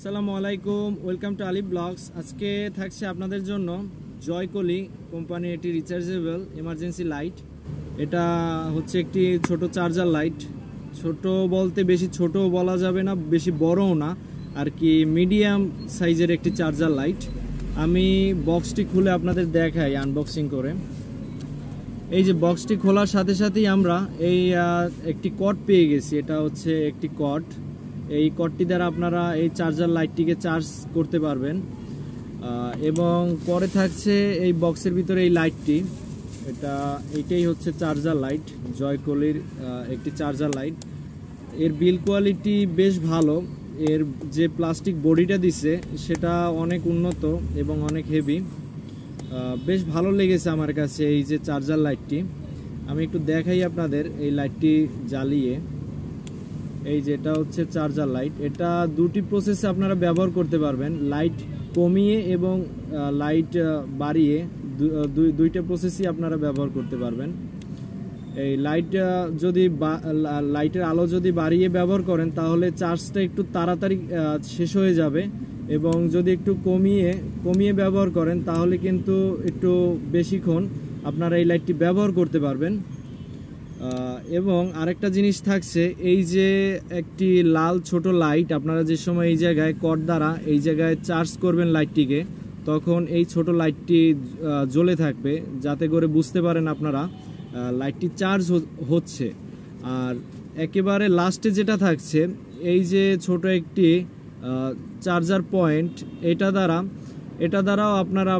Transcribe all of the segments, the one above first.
আসসালামু আলাইকুম, welcome to Alif blogs. আজকে থাকছে আপনাদের জন্য জয়কলি কোম্পানির একটি রিচার্জেবল এমার্জেন্সি লাইট। এটা হচ্ছে একটি ছোট চার্জার লাইট। ছোট বলতে বেশি ছোট বলা যাবে না, বেশি বড়ও না, আর কি মিডিয়াম সাইজের একটি চার্জার লাইট। আমি বক্সটি খুলে আপনাদের দেখাই আনবক্সিং করে। এই যে বক্সটি খোলার সাথে সাথেই আমরা এই একটি কর্ড পেয়ে গেছি। এটা হচ্ছে একটি কর্ড। এই কর্ডটি দ্বারা আপনারা এই চার্জার লাইটটিকে চার্জ করতে পারবেন। এবং পরে থাকছে এই বক্সের ভিতরে এই লাইটটি। এইটাই হচ্ছে চার্জার লাইট, জয়কলির একটি চার্জার লাইট। এর বিল কোয়ালিটি বেশ ভালো। এর যে প্লাস্টিক বডিটা দিছে সেটা অনেক উন্নত এবং অনেক হেভি। বেশ ভালো লেগেছে আমার কাছে এই যে চার্জার লাইটটি। আমি একটু দেখাই আপনাদের এই লাইটটি জ্বালিয়ে। এই যে এটা হচ্ছে চার্জার লাইট। এটা দুটি প্রসেসে আপনারা ব্যবহার করতে পারবেন, লাইট কমিয়ে এবং লাইট বাড়িয়ে। দুইটা প্রসেসই আপনারা ব্যবহার করতে পারবেন। এই লাইটের আলো যদি বাড়িয়ে ব্যবহার করেন তাহলে চার্জটা একটু তাড়াতাড়ি শেষ হয়ে যাবে, এবং যদি একটু কমিয়ে ব্যবহার করেন তাহলে কিন্তু একটু বেশিক্ষণ আপনারা এই লাইটটি ব্যবহার করতে পারবেন। এবং আরেকটা জিনিস থাকছে, এই যে একটি লাল ছোট লাইট, আপনারা যে সময় এই জায়গায় কর্ড দ্বারা এই জায়গায় চার্জ করবেন লাইটটিকে, তখন এই ছোট লাইটটি জ্বলে থাকবে, যাতে করে বুঝতে পারেন আপনারা লাইটটি চার্জ হচ্ছে। আর একেবারে লাস্টে যেটা থাকছে, এই যে ছোট একটি চার্জার পয়েন্ট, এটা দ্বারাও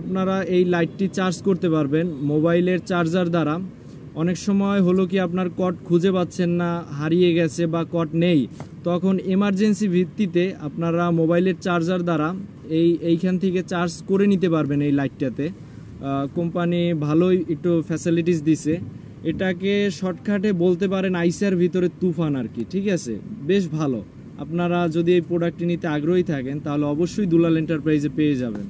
আপনারা এই লাইটটি চার্জ করতে পারবেন মোবাইলের চার্জার দ্বারা। অনেক সময় হলো কি আপনার কর্ড খুঁজে পাচ্ছেন না, হারিয়ে গেছে বা কর্ড নেই, তখন এমার্জেন্সি ভিত্তিতে আপনারা মোবাইলের চার্জার দ্বারা এইখান থেকে চার্জ করে নিতে পারবেন এই লাইটটাতে। কোম্পানি ভালোই একটু ফ্যাসিলিটিস দিছে। এটাকে শর্টকাটে বলতে পারেন আইসার ভিতরে তুফান আর কি। ঠিক আছে, বেশ ভালো। আপনারা যদি এই প্রোডাক্টটি নিতে আগ্রহী থাকেন তাহলে অবশ্যই দুলাল এন্টারপ্রাইজে পেয়ে যাবেন।